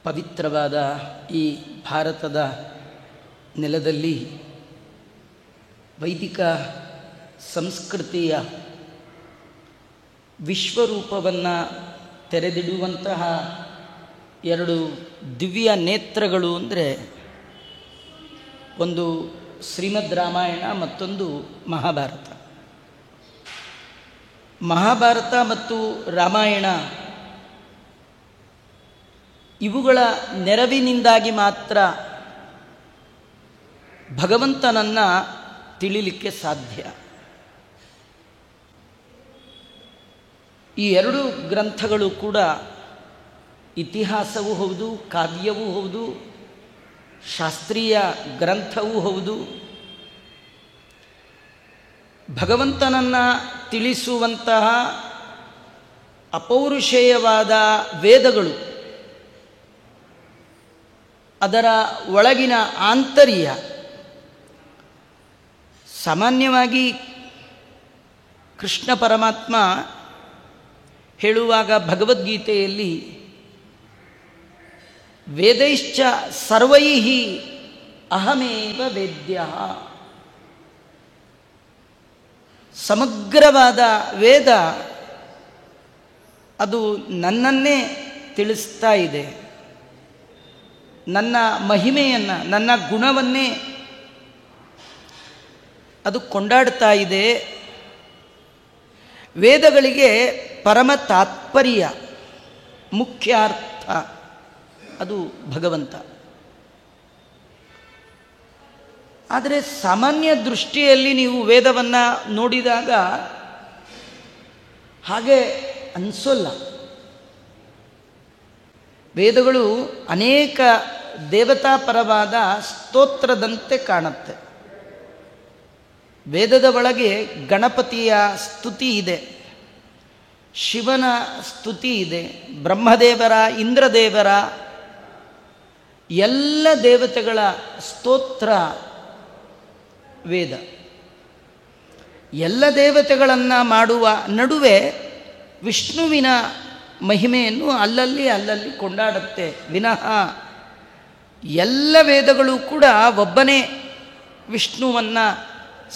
ಪವಿತ್ರವಾದ ಈ ಭಾರತದ ನೆಲದಲ್ಲಿ ವೈದಿಕ ಸಂಸ್ಕೃತಿಯ ವಿಶ್ವರೂಪವನ್ನು ತೆರೆದಿಡುವಂತಹ ಎರಡು ದಿವ್ಯ ನೇತ್ರಗಳು ಅಂದರೆ ಒಂದು ಶ್ರೀಮದ್ ರಾಮಾಯಣ, ಮತ್ತೊಂದು ಮಹಾಭಾರತ. ಮಹಾಭಾರತ ಮತ್ತು ರಾಮಾಯಣ ಇವುಗಳ ನೆರವಿನಿಂದಾಗಿ ಮಾತ್ರ ಭಗವಂತನನ್ನು ತಿಳಿಲಿಕ್ಕೆ ಸಾಧ್ಯ. ಈ ಎರಡು ಗ್ರಂಥಗಳು ಕೂಡ ಇತಿಹಾಸವೂ ಹೌದು, ಕಾವ್ಯವೂ ಹೌದು, ಶಾಸ್ತ್ರೀಯ ಗ್ರಂಥವೂ ಹೌದು. ಭಗವಂತನನ್ನು ತಿಳಿಸುವಂತಹ ಅಪೌರುಷೇಯವಾದ ವೇದಗಳು, ಅದರ ಒಳಗಿನ ಆಂತರ್ಯ. ಸಾಮಾನ್ಯವಾಗಿ ಕೃಷ್ಣ ಪರಮಾತ್ಮ ಹೇಳುವಾಗ ಭಗವದ್ಗೀತೆಯಲ್ಲಿ ವೇದೈಶ್ಚ ಸರ್ವೈಃ ಅಹಮೇವ ವೇದ್ಯ, ಸಮಗ್ರವಾದ ವೇದ ಅದು ನನ್ನನ್ನೇ ತಿಳಿಸ್ತಾ ಇದೆ, ನನ್ನ ಮಹಿಮೆಯನ್ನು, ನನ್ನ ಗುಣವನ್ನೇ ಅದು ಕೊಂಡಾಡ್ತಾ ಇದೆ. ವೇದಗಳಿಗೆ ಪರಮ ತಾತ್ಪರ್ಯ, ಮುಖ್ಯಾರ್ಥ ಅದು ಭಗವಂತ. ಆದರೆ ಸಾಮಾನ್ಯ ದೃಷ್ಟಿಯಲ್ಲಿ ನೀವು ವೇದವನ್ನು ನೋಡಿದಾಗ ಹಾಗೆ ಅನಿಸೋಲ್ಲ. ವೇದಗಳು ಅನೇಕ ದೇವತಾಪರವಾದ ಸ್ತೋತ್ರದಂತೆ ಕಾಣುತ್ತೆ. ವೇದದ ಒಳಗೆ ಗಣಪತಿಯ ಸ್ತುತಿ ಇದೆ, ಶಿವನ ಸ್ತುತಿ ಇದೆ, ಬ್ರಹ್ಮದೇವರ, ಇಂದ್ರದೇವರ, ಎಲ್ಲ ದೇವತೆಗಳ ಸ್ತೋತ್ರ ವೇದ. ಎಲ್ಲ ದೇವತೆಗಳನ್ನು ಮಾಡುವ ನಡುವೆ ವಿಷ್ಣುವಿನ ಮಹಿಮೆಯನ್ನು ಅಲ್ಲಲ್ಲಿ ಕೊಂಡಾಡುತ್ತೆ ವಿನಃ ಎಲ್ಲ ವೇದಗಳು ಕೂಡ ಒಬ್ಬನೇ ವಿಷ್ಣುವನ್ನು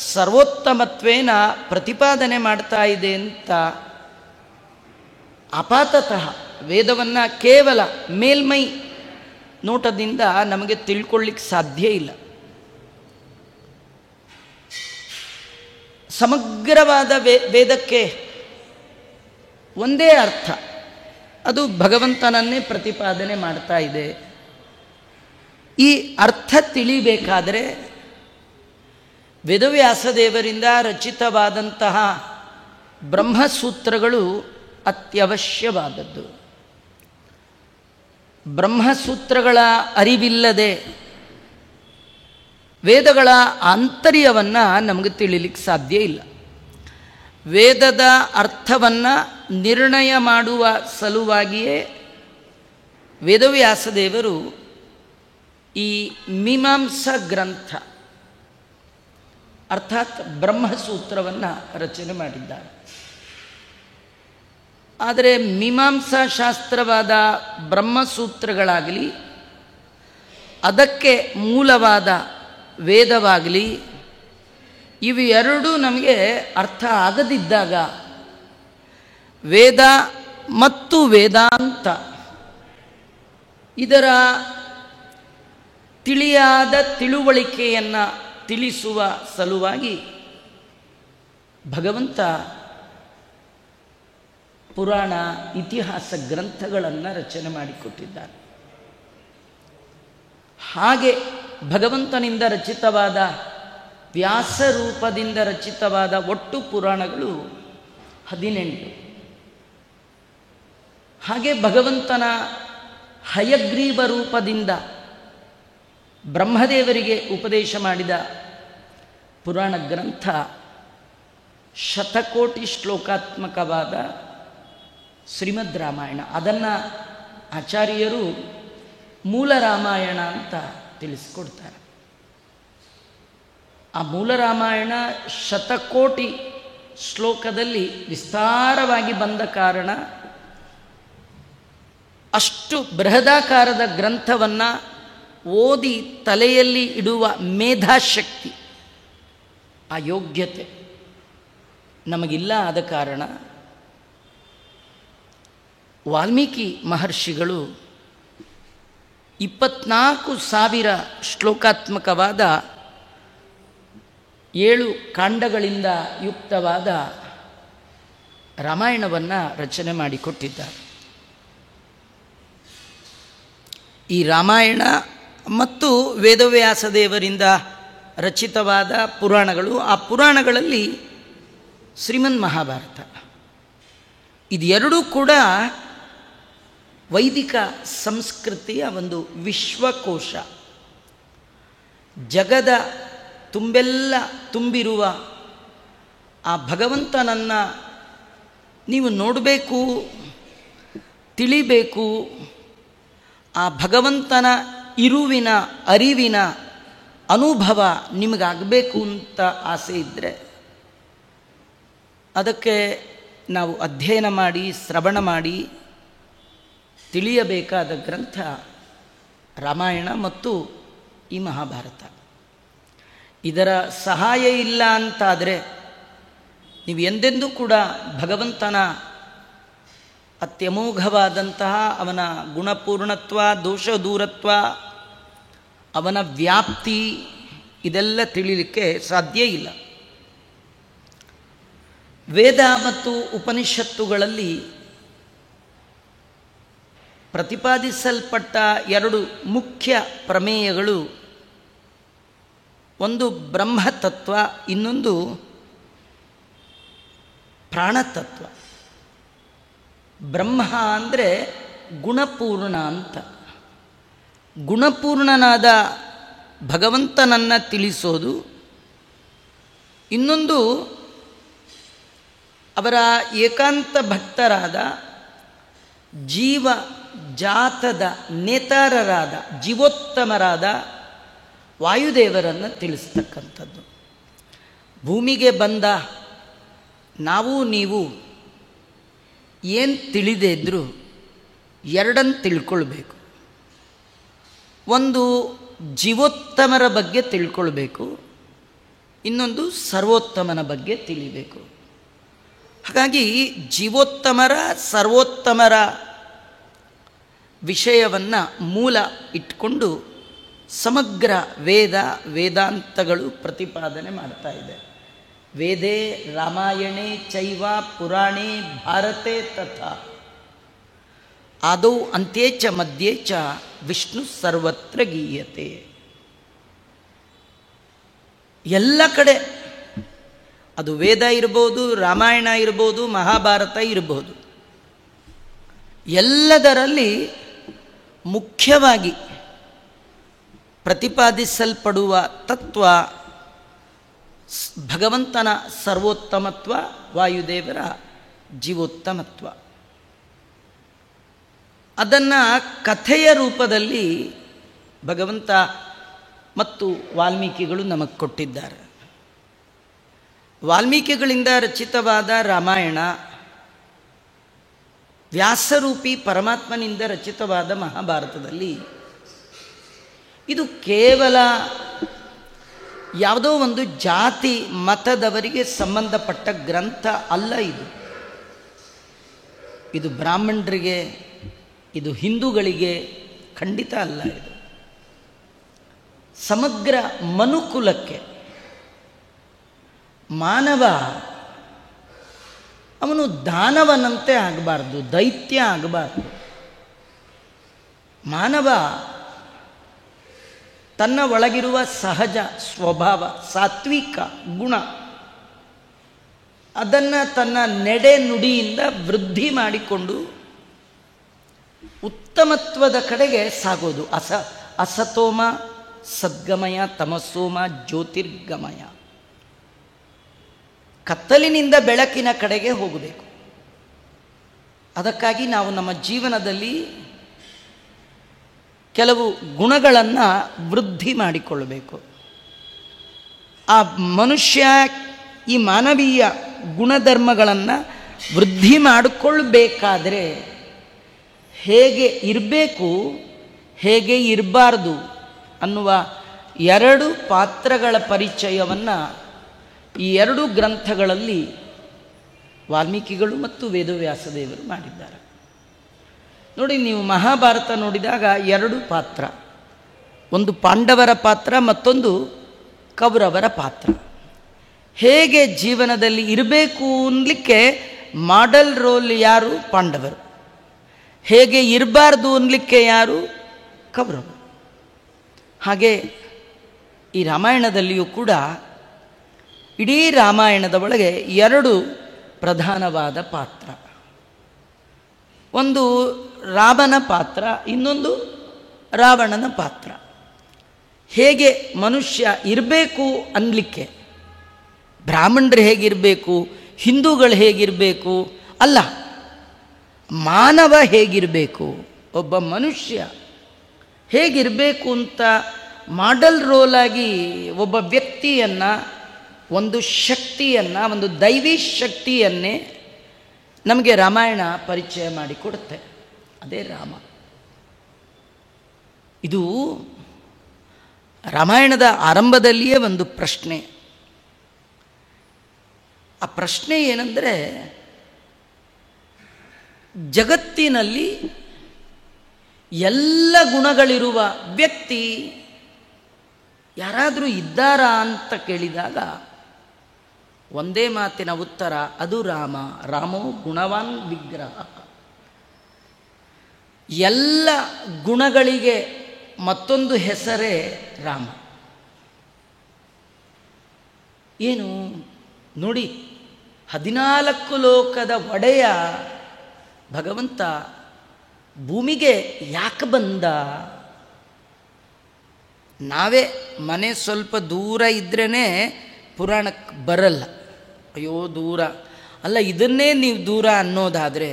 ಸರ್ವೋತ್ತಮತ್ವೇನ ಪ್ರತಿಪಾದನೆ ಮಾಡ್ತಾ ಇದೆ ಅಂತ ಅಪಾತತಃ ವೇದವನ್ನು ಕೇವಲ ಮೇಲ್ಮೈ ನೋಟದಿಂದ ನಮಗೆ ತಿಳ್ಕೊಳ್ಳಿಕ್ಕೆ ಸಾಧ್ಯ ಇಲ್ಲ. ಸಮಗ್ರವಾದ ವೇದಕ್ಕೆ ಒಂದೇ ಅರ್ಥ, ಅದು ಭಗವಂತನನ್ನೇ ಪ್ರತಿಪಾದನೆ ಮಾಡ್ತಾ ಇದೆ. ಈ ಅರ್ಥ ತಿಳಿಬೇಕಾದರೆ ವೇದವ್ಯಾಸದೇವರಿಂದ ರಚಿತವಾದಂತಹ ಬ್ರಹ್ಮಸೂತ್ರಗಳು ಅತ್ಯವಶ್ಯವಾದದ್ದು. ಬ್ರಹ್ಮಸೂತ್ರಗಳ ಅರಿವಿಲ್ಲದೆ ವೇದಗಳ ಆಂತರ್ಯವನ್ನು ನಮಗೆ ತಿಳಿಲಿಕ್ಕೆ ಸಾಧ್ಯ ಇಲ್ಲ. ವೇದದ ಅರ್ಥವನ್ನು ನಿರ್ಣಯ ಮಾಡುವ ಸಲುವಾಗಿಯೇ ವೇದವ್ಯಾಸದೇವರು ಈ ಮೀಮಾಂಸಾ ಗ್ರಂಥ ಅರ್ಥಾತ್ ಬ್ರಹ್ಮಸೂತ್ರವನ್ನು ರಚನೆ ಮಾಡಿದ್ದಾರೆ. ಆದರೆ ಮೀಮಾಂಸಾ ಶಾಸ್ತ್ರವಾದ ಬ್ರಹ್ಮಸೂತ್ರಗಳಾಗಲಿ, ಅದಕ್ಕೆ ಮೂಲವಾದ ವೇದವಾಗಲಿ, ಇವು ಎರಡೂ ನಮಗೆ ಅರ್ಥ ಆಗದಿದ್ದಾಗ ವೇದ ಮತ್ತು ವೇದಾಂತ ಇದರ ತಿಳಿಯಾದ ತಿಳುವಳಿಕೆಯನ್ನು ತಿಳಿಸುವ ಸಲುವಾಗಿ ಭಗವಂತ ಪುರಾಣ, ಇತಿಹಾಸ ಗ್ರಂಥಗಳನ್ನು ರಚನೆ ಮಾಡಿಕೊಟ್ಟಿದ್ದಾರೆ. ಹಾಗೆ ಭಗವಂತನಿಂದ ರಚಿತವಾದ, ವ್ಯಾಸರೂಪದಿಂದ ರಚಿತವಾದ ಒಟ್ಟು ಪುರಾಣಗಳು 18. ಹಾಗೆ ಭಗವಂತನ ಹಯಗ್ರೀವ ರೂಪದಿಂದ ಬ್ರಹ್ಮದೇವರಿಗೆ ಉಪದೇಶ ಮಾಡಿದ ಪುರಾಣ ಗ್ರಂಥ ಶತಕೋಟಿ ಶ್ಲೋಕಾತ್ಮಕವಾದ ಶ್ರೀಮದ್ ರಾಮಾಯಣ. ಅದನ್ನು ಆಚಾರ್ಯರು ಮೂಲ ರಾಮಾಯಣ ಅಂತ ತಿಳಿಸ್ಕೊಡ್ತಾರೆ. ಆ ಮೂಲ ರಾಮಾಯಣ ಶತಕೋಟಿ ಶ್ಲೋಕದಲ್ಲಿ ವಿಸ್ತಾರವಾಗಿ ಬಂದ ಕಾರಣ ಅಷ್ಟು ಬೃಹದಾಕಾರದ ಗ್ರಂಥವನ್ನು ಓದಿ ತಲೆಯಲ್ಲಿ ಇಡುವ ಮೇಧಾಶಕ್ತಿ, ಆ ಯೋಗ್ಯತೆ ನಮಗಿಲ್ಲ. ಆದ ಕಾರಣ ವಾಲ್ಮೀಕಿ ಮಹರ್ಷಿಗಳು 24,000 ಶ್ಲೋಕಾತ್ಮಕವಾದ 7 ಕಾಂಡಗಳಿಂದ ಯುಕ್ತವಾದ ರಾಮಾಯಣವನ್ನು ರಚನೆ ಮಾಡಿಕೊಟ್ಟಿದ್ದಾರೆ. ಈ ರಾಮಾಯಣ ಮತ್ತು ವೇದವ್ಯಾಸ ದೇವರಿಂದ ರಚಿತವಾದ ಪುರಾಣಗಳು, ಆ ಪುರಾಣಗಳಲ್ಲಿ ಶ್ರೀಮನ್ ಮಹಾಭಾರತ, ಇದೆರಡೂ ಕೂಡ ವೈದಿಕ ಸಂಸ್ಕೃತಿಯ ಒಂದು ವಿಶ್ವಕೋಶ. ಜಗದ ತುಂಬೆಲ್ಲ ತುಂಬಿರುವ ಆ ಭಗವಂತನನ್ನು ನೀವು ನೋಡಬೇಕು, ತಿಳಿಬೇಕು. ಆ ಭಗವಂತನ ಇರುವಿನ ಅರಿವಿನ ಅನುಭವ ನಿಮಗಾಗಬೇಕು ಅಂತ ಆಸೆ ಇದ್ದರೆ ಅದಕ್ಕೆ ನಾವು ಅಧ್ಯಯನ ಮಾಡಿ, ಶ್ರವಣ ಮಾಡಿ ತಿಳಿಯಬೇಕಾದ ಗ್ರಂಥ ರಾಮಾಯಣ ಮತ್ತು ಈ ಮಹಾಭಾರತ. ಇದರ ಸಹಾಯ ಇಲ್ಲ ಅಂತಾದರೆ ನೀವು ಎಂದೆಂದೂ ಕೂಡ ಭಗವಂತನ ಅತ್ಯಮೋಘವಾದಂತಹ ಅವನ ಗುಣಪೂರ್ಣತ್ವ, ದೋಷ ದೂರತ್ವ, ಅವನ ವ್ಯಾಪ್ತಿ ಇದೆಲ್ಲ ತಿಳಿಲಿಕ್ಕೆ ಸಾಧ್ಯ ಇಲ್ಲ. ವೇದ ಮತ್ತು ಉಪನಿಷತ್ತುಗಳಲ್ಲಿ ಪ್ರತಿಪಾದಿಸಲ್ಪಟ್ಟ 2 ಮುಖ್ಯ ಪ್ರಮೇಯಗಳು, ಒಂದು ಬ್ರಹ್ಮತತ್ವ, ಇನ್ನೊಂದು ಪ್ರಾಣತತ್ವ. ಬ್ರಹ್ಮ ಅಂದರೆ ಗುಣಪೂರ್ಣ ಅಂತ. ಗುಣಪೂರ್ಣನಾದ ಭಗವಂತನನ್ನು ತಿಳಿಸೋದು, ಇನ್ನೊಂದು ಅವರ ಏಕಾಂತ ಭಕ್ತರಾದ ಜೀವ ಜಾತದ ನೇತಾರರಾದ ಜೀವೋತ್ತಮರಾದ ವಾಯುದೇವರನ್ನು ತಿಳಿಸ್ತಕ್ಕಂಥದ್ದು. ಭೂಮಿಗೆ ಬಂದ ನಾವು ನೀವು ಏನು ತಿಳಿದೇ ಇದ್ದರೂ ಎರಡನ್ನು ತಿಳ್ಕೊಳ್ಬೇಕು. ಒಂದು ಜೀವೋತ್ತಮರ ಬಗ್ಗೆ ತಿಳ್ಕೊಳ್ಬೇಕು, ಇನ್ನೊಂದು ಸರ್ವೋತ್ತಮನ ಬಗ್ಗೆ ತಿಳಿಬೇಕು. ಹಾಗಾಗಿ ಜೀವೋತ್ತಮರ ಸರ್ವೋತ್ತಮರ ವಿಷಯವನ್ನು ಮೂಲ ಇಟ್ಕೊಂಡು ಸಮಗ್ರ ವೇದಾಂತಗಳು ಪ್ರತಿಪಾದನೆ ಮಾಡ್ತಾ ಇದೆ. ವೇದೇ ರಾಮಾಯಣೇ ಚೈವ ಪುರಾಣೇ ಭಾರತೆ ತಥಾ ಆದೌ ಅಂತ್ಯೇ ಚ ಮಧ್ಯೆ ಚ ವಿಷ್ಣು ಸರ್ವತ್ರ ಗೀಯತೆ. ಎಲ್ಲ ಕಡೆ ಅದು ವೇದ ಇರ್ಬೋದು, ರಾಮಾಯಣ ಇರ್ಬೋದು, ಮಹಾಭಾರತ ಇರ್ಬೋದು, ಎಲ್ಲದರಲ್ಲಿ ಮುಖ್ಯವಾಗಿ ಪ್ರತಿಪಾದಿಸಲ್ಪಡುವ ತತ್ವ ಭಗವಂತನ ಸರ್ವೋತ್ತಮತ್ವ, ವಾಯುದೇವರ ಜೀವೋತ್ತಮತ್ವ. ಅದನ್ನು ಕಥೆಯ ರೂಪದಲ್ಲಿ ಭಗವಂತ ಮತ್ತು ವಾಲ್ಮೀಕಿಗಳು ನಮಗೆ ಕೊಟ್ಟಿದ್ದಾರೆ. ವಾಲ್ಮೀಕಿಗಳಿಂದ ರಚಿತವಾದ ರಾಮಾಯಣ, ವ್ಯಾಸರೂಪಿ ಪರಮಾತ್ಮನಿಂದ ರಚಿತವಾದ ಮಹಾಭಾರತದಲ್ಲಿ ಇದು ಕೇವಲ ಯಾವುದೋ ಒಂದು ಜಾತಿ ಮತದವರಿಗೆ ಸಂಬಂಧಪಟ್ಟ ಗ್ರಂಥ ಅಲ್ಲ. ಇದು ಬ್ರಾಹ್ಮಣರಿಗೆ, ಇದು ಹಿಂದೂಗಳಿಗೆ ಖಂಡಿತ ಅಲ್ಲ. ಇದು ಸಮಗ್ರ ಮನುಕುಲಕ್ಕೆ. ಮಾನವ ಅವನು ದಾನವನಂತೆ ಆಗಬಾರ್ದು, ದೈತ್ಯ ಆಗಬಾರ್ದು. ಮಾನವ ತನ್ನ ಒಳಗಿರುವ ಸಹಜ ಸ್ವಭಾವ, ಸಾತ್ವಿಕ ಗುಣ, ಅದನ್ನು ತನ್ನ ನಡೆ ನುಡಿಯಿಂದ ವೃದ್ಧಿ ಮಾಡಿಕೊಂಡು ಉತ್ತಮತ್ವದ ಕಡೆಗೆ ಸಾಗೋದು. ಅಸತೋಮ ಸದ್ಗಮಯ, ತಮಸೋಮ ಜ್ಯೋತಿರ್ಗಮಯ. ಕತ್ತಲಿನಿಂದ ಬೆಳಕಿನ ಕಡೆಗೆ ಹೋಗಬೇಕು. ಅದಕ್ಕಾಗಿ ನಾವು ನಮ್ಮ ಜೀವನದಲ್ಲಿ ಕೆಲವು ಗುಣಗಳನ್ನು ವೃದ್ಧಿ ಮಾಡಿಕೊಳ್ಳಬೇಕು. ಆ ಮನುಷ್ಯ ಈ ಮಾನವೀಯ ಗುಣಧರ್ಮಗಳನ್ನು ವೃದ್ಧಿ ಮಾಡಿಕೊಳ್ಬೇಕಾದ್ರೆ ಹೇಗೆ ಇರಬೇಕು, ಹೇಗೆ ಇರಬಾರ್ದು ಅನ್ನುವ ಎರಡು ಪಾತ್ರಗಳ ಪರಿಚಯವನ್ನು ಈ ಎರಡು ಗ್ರಂಥಗಳಲ್ಲಿ ವಾಲ್ಮೀಕಿಗಳು ಮತ್ತು ವೇದವ್ಯಾಸದೇವರು ಮಾಡಿದ್ದಾರೆ. ನೋಡಿ, ನೀವು ಮಹಾಭಾರತ ನೋಡಿದಾಗ ಎರಡು ಪಾತ್ರ, ಒಂದು ಪಾಂಡವರ ಪಾತ್ರ, ಮತ್ತೊಂದು ಕೌರವರ ಪಾತ್ರ. ಹೇಗೆ ಜೀವನದಲ್ಲಿ ಇರಬೇಕು ಅನ್ನಲಿಕ್ಕೆ ಮಾಡೆಲ್ ರೋಲ್ ಯಾರು? ಪಾಂಡವರು. ಹೇಗೆ ಇರಬಾರ್ದು ಅನ್ನಲಿಕ್ಕೆ ಯಾರು? ಕೌರವರು. ಹಾಗೆ ಈ ರಾಮಾಯಣದಲ್ಲಿಯೂ ಕೂಡ ಇಡೀ ರಾಮಾಯಣದ ಒಳಗೆ ಎರಡು ಪ್ರಧಾನವಾದ ಪಾತ್ರ, ಒಂದು ರಾಮನ ಪಾತ್ರ, ಇನ್ನೊಂದು ರಾವಣನ ಪಾತ್ರ. ಹೇಗೆ ಮನುಷ್ಯ ಇರಬೇಕು ಅನ್ನಲಿಕ್ಕೆ, ಬ್ರಾಹ್ಮಣರು ಹೇಗಿರಬೇಕು, ಹಿಂದೂಗಳು ಹೇಗಿರಬೇಕು ಅಲ್ಲ, ಮಾನವ ಹೇಗಿರಬೇಕು, ಒಬ್ಬ ಮನುಷ್ಯ ಹೇಗಿರಬೇಕು ಅಂತ ಮಾಡೆಲ್ ರೋಲಾಗಿ ಒಬ್ಬ ವ್ಯಕ್ತಿಯನ್ನು, ಒಂದು ಶಕ್ತಿಯನ್ನು, ಒಂದು ದೈವಿ ಶಕ್ತಿಯನ್ನೇ ನಮಗೆ ರಾಮಾಯಣ ಪರಿಚಯ ಮಾಡಿಕೊಡುತ್ತೆ. ಅದೇ ರಾಮ. ಇದು ರಾಮಾಯಣದ ಆರಂಭದಲ್ಲಿಯೇ ಒಂದು ಪ್ರಶ್ನೆ. ಆ ಪ್ರಶ್ನೆ ಏನಂದರೆ, ಜಗತ್ತಿನಲ್ಲಿ ಎಲ್ಲ ಗುಣಗಳಿರುವ ವ್ಯಕ್ತಿ ಯಾರಾದರೂ ಇದ್ದಾರಾ ಅಂತ ಕೇಳಿದಾಗ ಒಂದೇ ಮಾತಿನ ಉತ್ತರ, ಅದು ರಾಮ. ರಾಮೋ ಗುಣವಾನ್ ವಿಗ್ರಹ. ಎಲ್ಲ ಗುಣಗಳಿಗೆ ಮತ್ತೊಂದು ಹೆಸರೇ ರಾಮ. ಏನು ನೋಡಿ, 14 ಲೋಕದ ಒಡೆಯ ಭಗವಂತ ಭೂಮಿಗೆ ಯಾಕೆ ಬಂದ? ನಾವೇ ಮನೆ ಸ್ವಲ್ಪ ದೂರ ಇದ್ರೇ ಪುರಾಣಕ್ಕೆ ಬರಲ್ಲ. ಅಯ್ಯೋ ದೂರ ಅಲ್ಲ, ಇದನ್ನೇ ನೀವು ದೂರ ಅನ್ನೋದಾದರೆ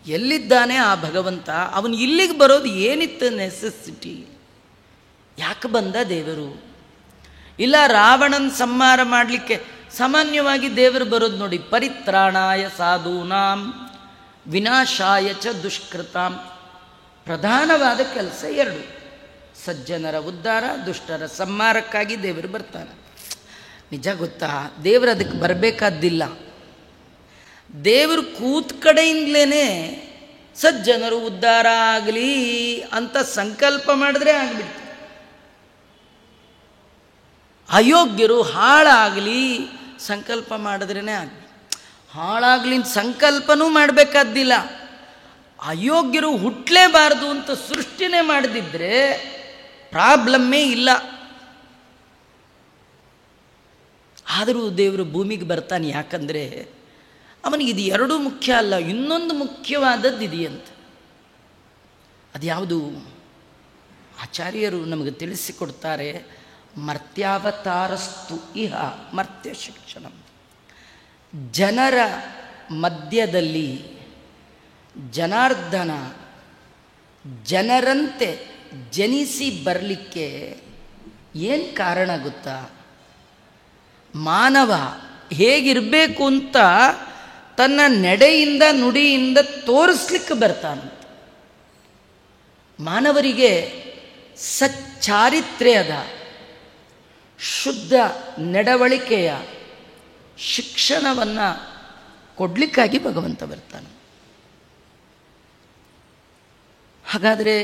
ಎಲ್ಲಿದ್ದಾನೆ ಆ ಭಗವಂತ? ಅವನು ಇಲ್ಲಿಗೆ ಬರೋದು ಏನಿತ್ತು ನೆಸೆಸಿಟಿ? ಯಾಕೆ ಬಂದ ದೇವರು? ಇಲ್ಲ, ರಾವಣನ ಸಂಹಾರ ಮಾಡಲಿಕ್ಕೆ ಸಾಮಾನ್ಯವಾಗಿ ದೇವರು ಬರೋದು ನೋಡಿ, ಪರಿತ್ರಾಣಾಯ ಸಾಧೂನಾಂ ವಿನಾಶಾಯ ಚ ದುಷ್ಕೃತಾಂ. ಪ್ರಧಾನವಾದ ಕೆಲಸ ಎರಡು, ಸಜ್ಜನರ ಉದ್ಧಾರ, ದುಷ್ಟರ ಸಂಹಾರಕ್ಕಾಗಿ ದೇವರು ಬರ್ತಾನೆ. ನಿಜ ಗೊತ್ತಾ, ದೇವರು ಅದಕ್ಕೆ ಬರಬೇಕಾದ್ದಿಲ್ಲ. ದೇವರು ಕೂತ್ ಕಡೆಯಿಂದಲೇ ಸಜ್ಜನರು ಉದ್ಧಾರ ಆಗಲಿ ಅಂತ ಸಂಕಲ್ಪ ಮಾಡಿದ್ರೆ ಆಗಿಬಿಡ್ತು. ಅಯೋಗ್ಯರು ಹಾಳಾಗಲಿ ಸಂಕಲ್ಪ ಮಾಡಿದ್ರೇ ಆಗಲಿ. ಹಾಳಾಗ್ಲಿ ಸಂಕಲ್ಪನೂ ಮಾಡಬೇಕಾದ್ದಿಲ್ಲ. ಅಯೋಗ್ಯರು ಹುಟ್ಟಲೇಬಾರ್ದು ಅಂತ ಸೃಷ್ಟಿನೇ ಮಾಡದಿದ್ದರೆ ಪ್ರಾಬ್ಲಮ್ಮೇ ಇಲ್ಲ. ಆದರೂ ದೇವರು ಭೂಮಿಗೆ ಬರ್ತಾನೆ. ಯಾಕಂದರೆ ಅವನಿಗೆ ಇದು ಎರಡೂ ಮುಖ್ಯ ಅಲ್ಲ, ಇನ್ನೊಂದು ಮುಖ್ಯವಾದದ್ದು ಇದೆಯಂತೆ. ಅದ್ಯಾವುದು? ಆಚಾರ್ಯರು ನಮಗೆ ತಿಳಿಸಿಕೊಡ್ತಾರೆ. ಮರ್ತ್ಯಾವತಾರಸ್ತು ಇಹ ಮರ್ತ್ಯ ಶಿಕ್ಷಣ. ಜನರ ಮಧ್ಯದಲ್ಲಿ ಜನಾರ್ದನ ಜನರಂತೆ ಜನಿಸಿ ಬರಲಿಕ್ಕೆ ಏನು ಕಾರಣ ಗೊತ್ತಾ? ಮಾನವ ಹೇಗಿರಬೇಕು ಅಂತ ತನ್ನ ನಡೆಯಿಂದ ನುಡಿಯಿಂದ ತೋರಿಸ್ಲಿಕ್ಕೆ ಬರ್ತಾನಂತೆ. ಮಾನವರಿಗೆ ಸಚ್ಚಾರಿತ್ರ್ಯದ ಶುದ್ಧ ನಡವಳಿಕೆಯ ಶಿಕ್ಷಣವನ್ನು ಕೊಡಲಿಕ್ಕಾಗಿ ಭಗವಂತ ಬರ್ತಾನೆ. ಹಾಗಾದರೆ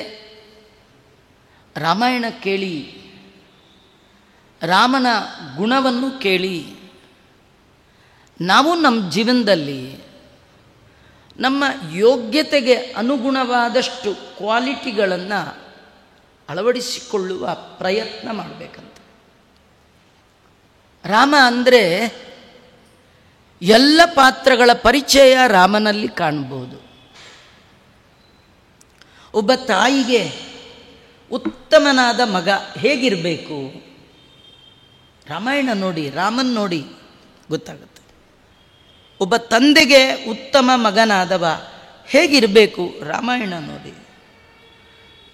ರಾಮಾಯಣ ಕೇಳಿ, ರಾಮನ ಗುಣವನ್ನು ಕೇಳಿ, ನಾವು ನಮ್ಮ ಜೀವನದಲ್ಲಿ ನಮ್ಮ ಯೋಗ್ಯತೆಗೆ ಅನುಗುಣವಾದಷ್ಟು ಕ್ವಾಲಿಟಿಗಳನ್ನು ಅಳವಡಿಸಿಕೊಳ್ಳುವ ಪ್ರಯತ್ನ ಮಾಡಬೇಕಂತ. ರಾಮ ಅಂದರೆ ಎಲ್ಲ ಪಾತ್ರಗಳ ಪರಿಚಯ ರಾಮನಲ್ಲಿ ಕಾಣಬಹುದು. ಒಬ್ಬ ತಾಯಿಗೆ ಉತ್ತಮನಾದ ಮಗ ಹೇಗಿರಬೇಕು? ರಾಮಾಯಣ ನೋಡಿ, ರಾಮನ್ ನೋಡಿ ಗೊತ್ತಾಗುತ್ತೆ. ಒಬ್ಬ ತಂದೆಗೆ ಉತ್ತಮ ಮಗನಾದವ ಹೇಗಿರಬೇಕು? ರಾಮಾಯಣ ನೋಡಿ.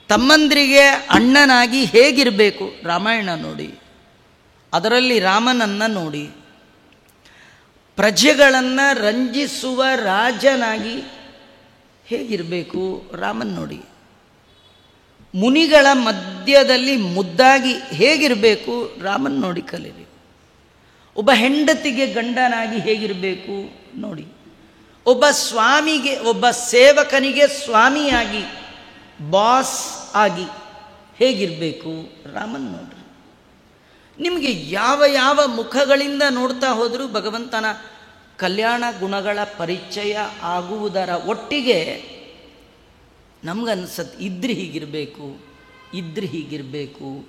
ತಮ್ಮಂದಿರಿಗೆ ಅಣ್ಣನಾಗಿ ಹೇಗಿರಬೇಕು? ರಾಮಾಯಣ ನೋಡಿ. ಅದರಲ್ಲಿ ರಾಮನನ್ನು ನೋಡಿ. ಪ್ರಜೆಗಳನ್ನು ರಂಜಿಸುವ ರಾಜನಾಗಿ ಹೇಗಿರಬೇಕು ರಾಮನ್ ನೋಡಿ. ಮುನಿಗಳ ಮಧ್ಯದಲ್ಲಿ ಮುದ್ದಾಗಿ ಹೇಗಿರಬೇಕು ರಾಮನ್ ನೋಡಿ ಕಲೀರಿ. ಒಬ್ಬ ಹೆಂಡತಿಗೆ ಗಂಡನಾಗಿ ಹೇಗಿರಬೇಕು ನೋಡಿ. ಒಬ್ಬ ಸ್ವಾಮಿಗೆ, ಒಬ್ಬ ಸೇವಕನಿಗೆ ಸ್ವಾಮಿಯಾಗಿ, ಬಾಸ್ ಆಗಿ ಹೇಗಿರಬೇಕು ರಾಮನ್ ನೋಡ್ರಿ. ನಿಮಗೆ ಯಾವ ಯಾವ ಮುಖಗಳಿಂದ ನೋಡ್ತಾ ಹೋದರೂ ಭಗವಂತನ ಕಲ್ಯಾಣ ಗುಣಗಳ ಪರಿಚಯ ಆಗುವುದರ ಒಟ್ಟಿಗೆ ನಮಗನ್ಸತ್ತೆ ಇದ್ರೆ ಹೀಗಿರಬೇಕು, ಇದ್ರೆ ಹೀಗಿರಬೇಕು,